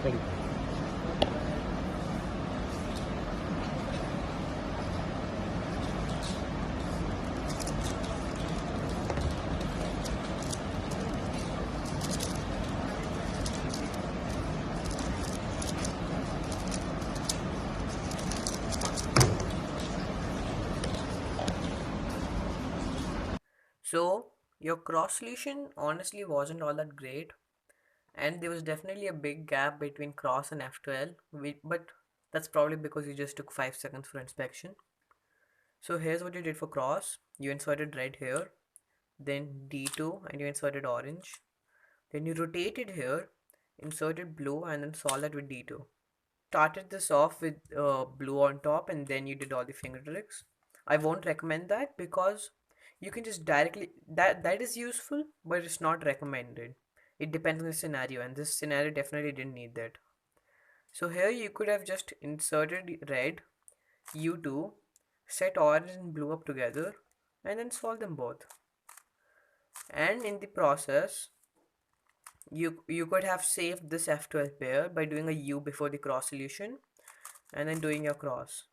Ready. So your cross solution honestly wasn't all that great, and there was definitely a big gap between cross and F12, but that's probably because you just took 5 seconds for inspection. So here's what you did for cross. You inserted red here, then D2 and you inserted orange. Then you rotated here, inserted blue and then solved that with D2. Started this off with blue on top and then you did all the finger tricks. I won't recommend that because you can just directly that is useful, but it's not recommended. It depends on the scenario, and this scenario definitely didn't need that. So here you could have just inserted red, U2, set orange and blue up together, and then solve them both. And in the process, you could have saved this F12 pair by doing a U before the cross solution and then doing your cross,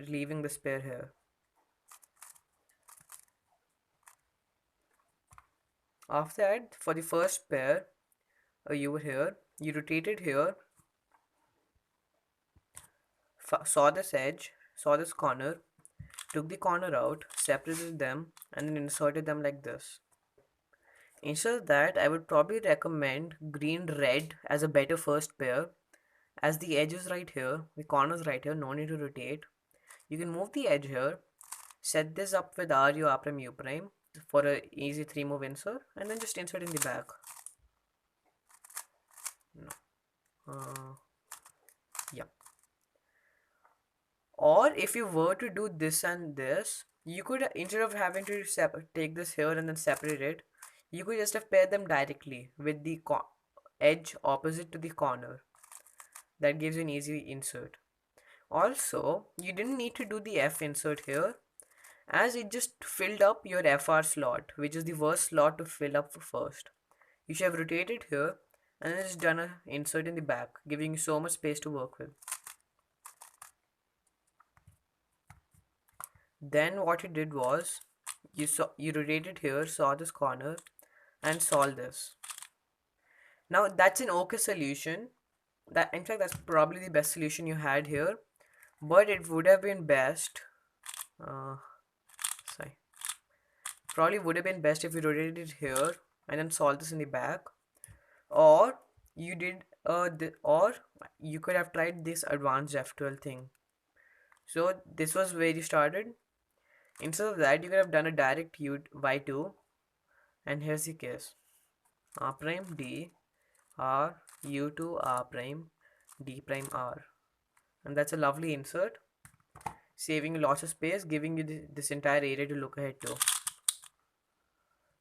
leaving this pair here. After that, for the first pair, you were here, you rotated here, saw this edge, saw this corner, took the corner out, separated them, and then inserted them like this. Instead of that, I would probably recommend green red as a better first pair, as the edge is right here, the corner is right here, no need to rotate. You can move the edge here, set this up with RU, R prime, U prime for a easy 3-move insert, and then just insert in the back. No. Yeah. Or if you were to do this and this, you could, instead of having to take this here and then separate it, you could just have paired them directly with the edge opposite to the corner. That gives you an easy insert. Also, you didn't need to do the F insert here, as it just filled up your FR slot, which is the worst slot to fill up first. You should have rotated here and then just done an insert in the back, giving you so much space to work with. Then what you did was you rotated here, saw this corner, and solved this. Now that's an okay solution. That, in fact, that's probably the best solution you had here, but it would have been best. Sorry, probably would have been best if you rotated it here and then solved this in the back, or you did or you could have tried this advanced F12 thing. So this was where you started. Instead of that, you could have done a direct Y2, and here's the case: R prime D, R, U2, R prime, D prime R, and that's a lovely insert, saving lots of space, giving you this entire area to look ahead to.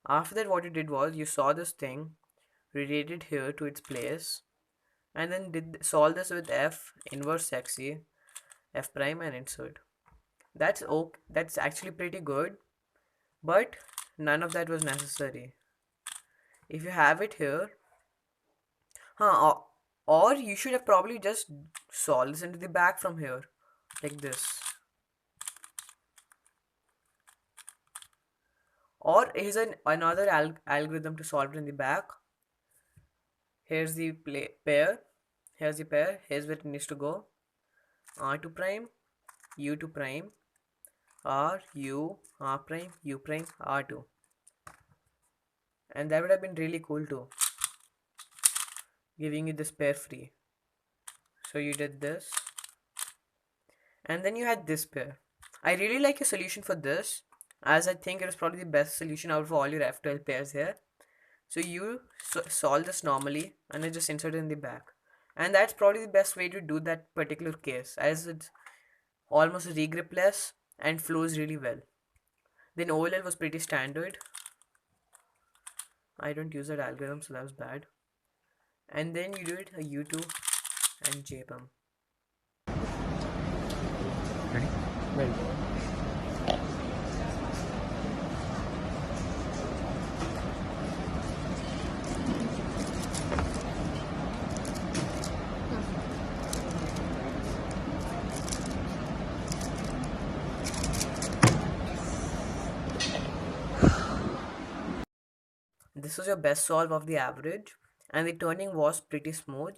After that, what you did was you saw this thing, rotated here to its place, and then solve this with F, inverse sexy, F prime, and insert. That's okay. That's actually pretty good, but none of that was necessary. If you have it here, or you should have probably just solved this into the back from here, like this. Or here's another algorithm to solve it in the back. Here's the pair. Here's the pair. Here's where it needs to go. R2 prime, U2 prime, R, U, R prime, U prime, R2. And that would have been really cool too, giving you this pair free. So you did this, and then you had this pair. I really like your solution for this, as I think it is probably the best solution out of all your F12 pairs here. So you solve this normally and then just insert it in the back. And that's probably the best way to do that particular case, as it's almost regripless and flows really well. Then OLL was pretty standard. I don't use that algorithm, so that was bad. And then you did a U2 and JPEM. Ready? Ready. this was your best solve of the average, and the turning was pretty smooth,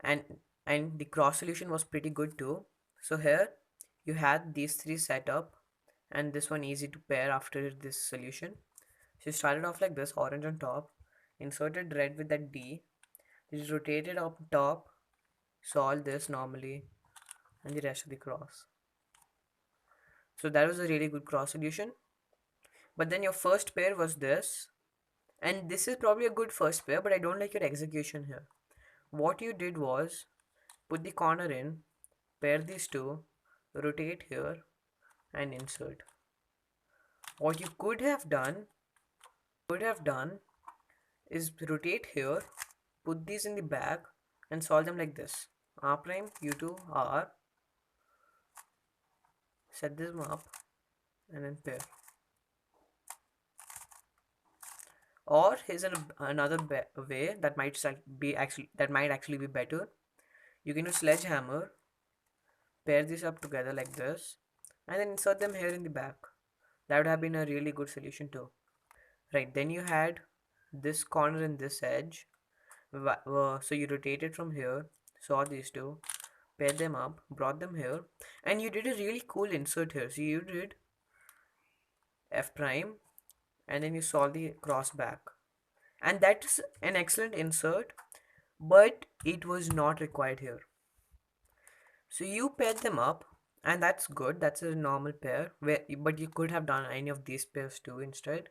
and the cross solution was pretty good too. So here you had these three set up, and this one easy to pair after this solution. So you started off like this, orange on top, inserted red with that D, just rotated up top, solve this normally, and the rest of the cross. So that was a really good cross solution. But then your first pair was this, and this is probably a good first pair, but I don't like your execution here. What you did was put the corner in, pair these two, rotate here, and insert. What you could have done is rotate here, put these in the back, and solve them like this. R prime, U2, R, set them up, and then pair. Or here's another way that might actually be better. You can use sledgehammer, pair these up together like this, and then insert them here in the back. That would have been a really good solution too. Right, then you had this corner and this edge. So you rotated from here, saw these two, paired them up, brought them here, and you did a really cool insert here. So you did F prime, and then you saw the cross back. And that is an excellent insert, but it was not required here. So you paired them up, and that's good. That's a normal pair, but you could have done any of these pairs too instead.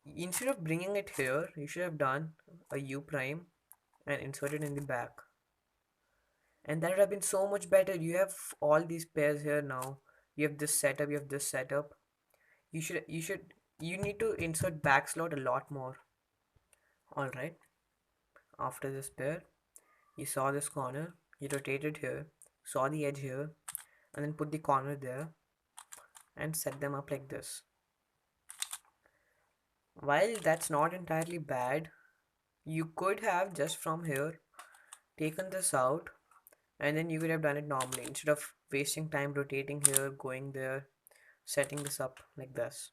Instead of bringing it here, you should have done a U prime and insert it in the back. And that would have been so much better. You have all these pairs here now. You have this setup, you have this setup. You need to insert back slot a lot more. Alright. After this pair, you saw this corner, you rotated here, saw the edge here, and then put the corner there and set them up like this. While that's not entirely bad, you could have just from here taken this out, and then you could have done it normally instead of wasting time rotating here, going there, setting this up like this.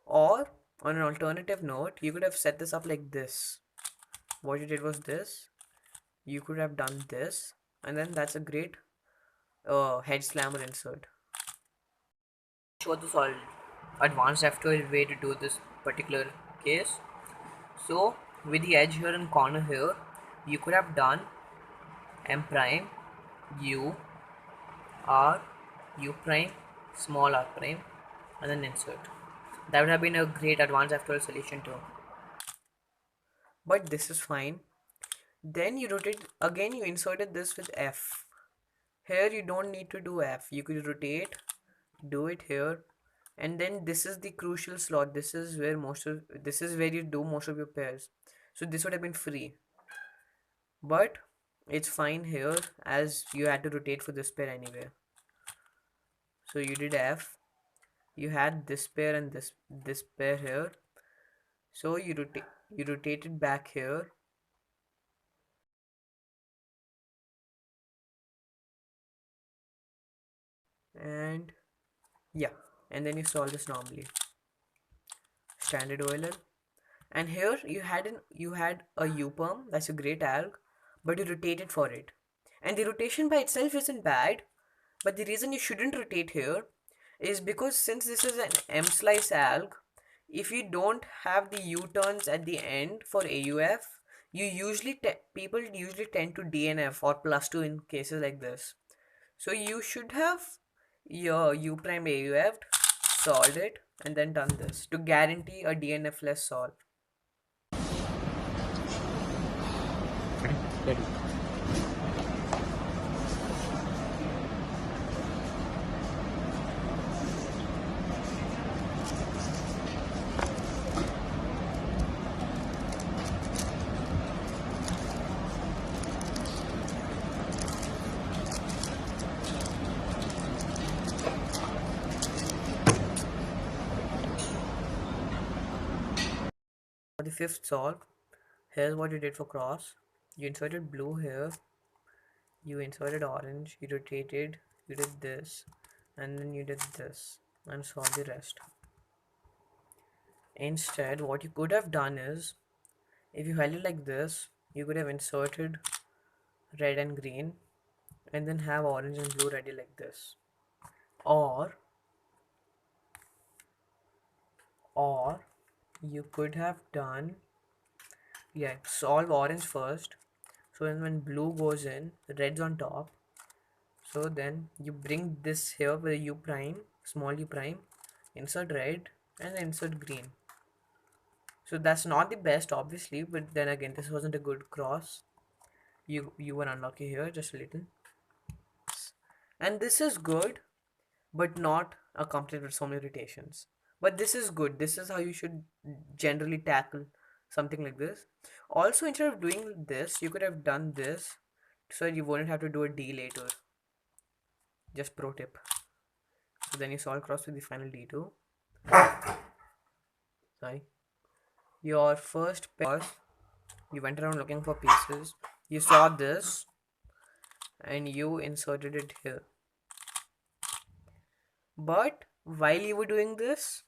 Or on an alternative note, you could have set this up like this. What you did was this. You could have done this, and then that's a great head slammer insert. Show this all advanced F12 way to do this particular case. So with the edge here and corner here, you could have done M prime, U, R, U prime, small r prime, and then insert. That would have been a great advanced F12 solution too. But this is fine. Then you rotate again, you inserted this with F. Here you don't need to do F. You could rotate, do it here, and then this is the crucial slot. This is where you do most of your pairs. So this would have been free. But it's fine here as you had to rotate for this pair anyway. So you did F. You had this pair and this pair here. So you rotated back here. And yeah, and then you solve this normally. Standard OLL. And here you had a U-perm, that's a great alg, but you rotated for it. And the rotation by itself isn't bad, but the reason you shouldn't rotate here is because since this is an M-slice alg, if you don't have the U-turns at the end for AUF, people usually tend to DNF or +2 in cases like this. So you should have your U prime AUF, solved it, and then done this to guarantee a DNF-less solve. Ready. For the fifth solve, here's what you did for cross. You inserted blue here, you inserted orange, you rotated, you did this, and then you did this. and solve the rest. Instead, what you could have done is, if you held it like this, you could have inserted red and green and then have orange and blue ready like this. Or you could have done, yeah, solve orange first. So when blue goes in, red's on top. So then you bring this here with a u prime, small u prime, insert red and insert green. So that's not the best obviously, but then again this wasn't a good cross. You were unlucky here just a little. And this is good, but not accompanied with so many rotations. But this is good. This is how you should generally tackle something like this. Also, instead of doing this, you could have done this so you wouldn't have to do a D later. Just pro tip. So then you solve cross with the final D2. Sorry. Your first pair, you went around looking for pieces. You saw this and you inserted it here. But while you were doing this,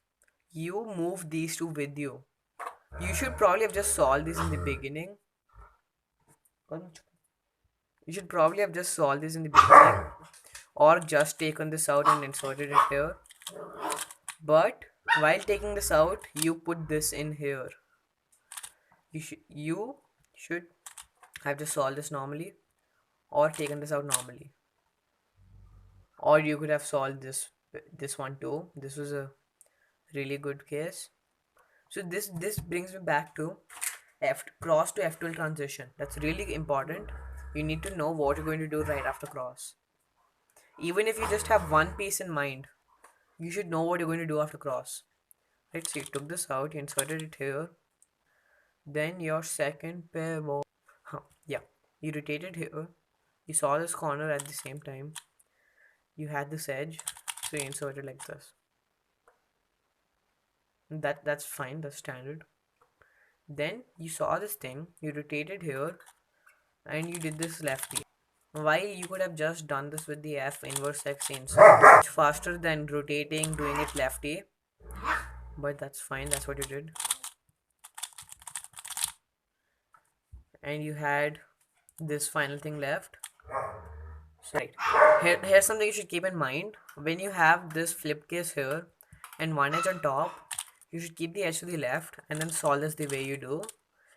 you moved these two with you. You should probably have just solved this in the beginning. You should probably have just solved this in the beginning or just taken this out and inserted it here. But while taking this out, you put this in here. You should have just solved this normally or taken this out normally. Or you could have solved this one too. This was a really good case. So this brings me back to cross to F12 transition. That's really important. You need to know what you're going to do right after cross. Even if you just have one piece in mind, you should know what you're going to do after cross. Right, so you took this out, you inserted it here. Then your second pair was, yeah, you rotated here. You saw this corner at the same time. You had this edge, so you inserted like this. That's fine, that's standard. Then you saw this thing, you rotated here, and you did this lefty. While you could have just done this with the F inverse X insert, much faster than rotating, doing it lefty. But that's fine, that's what you did. And you had this final thing left. So, right, here's something you should keep in mind. When you have this flip case here and one edge on top, you should keep the edge to the left and then solve this the way you do.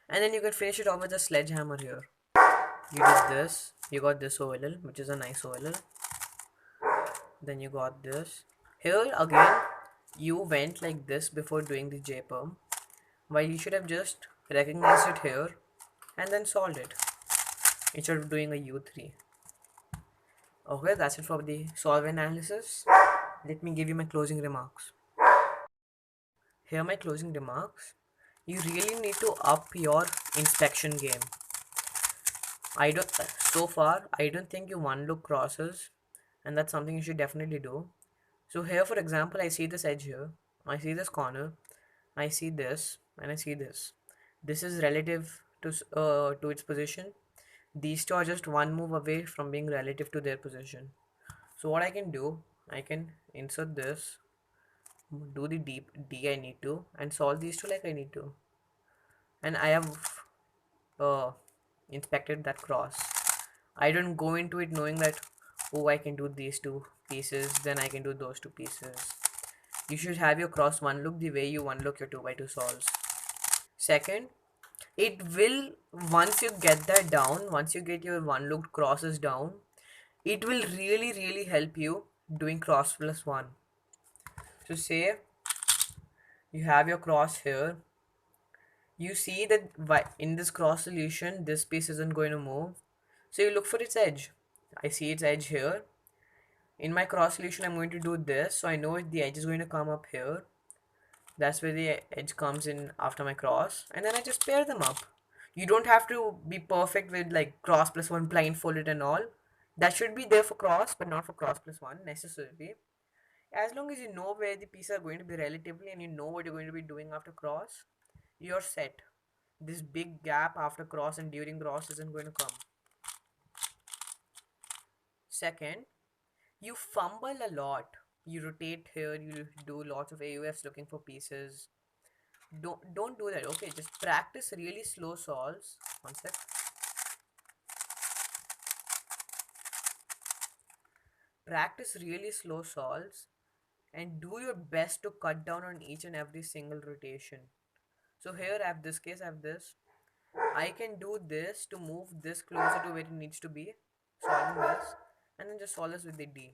And then you can finish it off with a sledgehammer here. You did this, you got this OLL, which is a nice OLL. Then you got this. Here again, you went like this before doing the J-perm, while you should have just recognized it here and then solved it instead of doing a U3. Okay, that's it for the solve analysis. Let me give you my closing remarks. Here are my closing remarks. You really need to up your inspection game. So far, I don't think you one look crosses, and that's something you should definitely do. So here, for example, I see this edge here, I see this corner, I see this, and I see this. This is relative to its position. These two are just one move away from being relative to their position. So what I can do, I can insert this, do the deep D I need to, and solve these two like I need to. And I have inspected that cross. I don't go into it knowing that, oh, I can do these two pieces, then I can do those two pieces. You should have your cross one look the way you one look your 2x2 solves. Second, it will, once you get that down, once you get your one looked crosses down, it will really help you doing cross plus one. So say you have your cross here, you see that in this cross solution this piece isn't going to move, so you look for its edge. I see its edge here. In my cross solution I'm going to do this, so I know the edge is going to come up here. That's where the edge comes in after my cross, and then I just pair them up. You don't have to be perfect with like cross plus one blindfolded and all. That should be there for cross, but not for cross plus one necessarily. As long as you know where the pieces are going to be relatively and you know what you're going to be doing after cross, you're set. This big gap after cross and during cross isn't going to come. Second, you fumble a lot. you rotate here, you do lots of AUFs looking for pieces. Don't do that. Okay, just practice really slow solves. One sec. Practice really slow solves and do your best to cut down on each and every single rotation. So here I have this case, I have this. I can do this to move this closer to where it needs to be, solving this, and then just solve this with the D.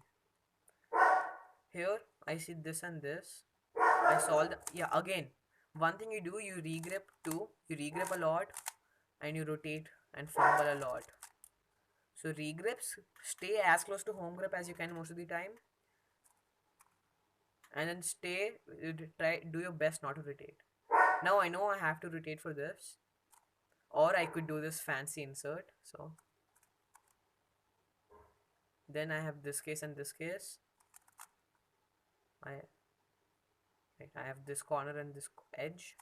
Here I see this and this. I solve yeah, again. One thing you do, you regrip two, you regrip a lot, and you rotate and fumble a lot. So regrips, stay as close to home grip as you can most of the time, and then try do your best not to rotate. Now I know I have to rotate for this, or I could do this fancy insert. So then I have this case and this case. I I have this corner and this edge.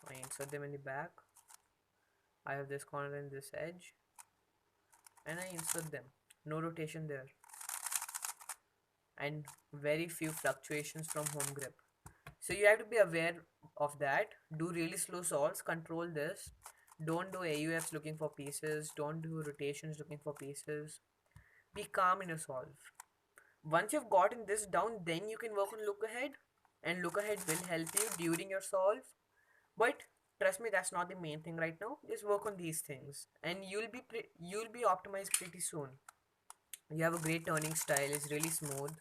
I insert them in the back. I have this corner and this edge, and I insert them. No rotation there, and very few fluctuations from home grip. So you have to be aware of that. Do really slow solves, control this. Don't do AUFs looking for pieces, don't do rotations looking for pieces. Be calm in your solve. Once you've gotten this down, then you can work on look ahead, and look ahead will help you during your solve. But trust me, that's not the main thing right now. Just work on these things and you'll be optimized pretty soon. You have a great turning style, it's really smooth,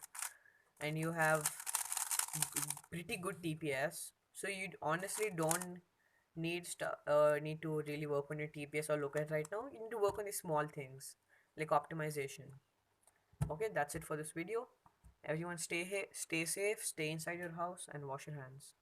and you have pretty good TPS. So you honestly don't need to really work on your TPS or look at right now. You need to work on the small things like optimization. Okay, that's it for this video. Everyone stay safe, stay inside your house, and wash your hands.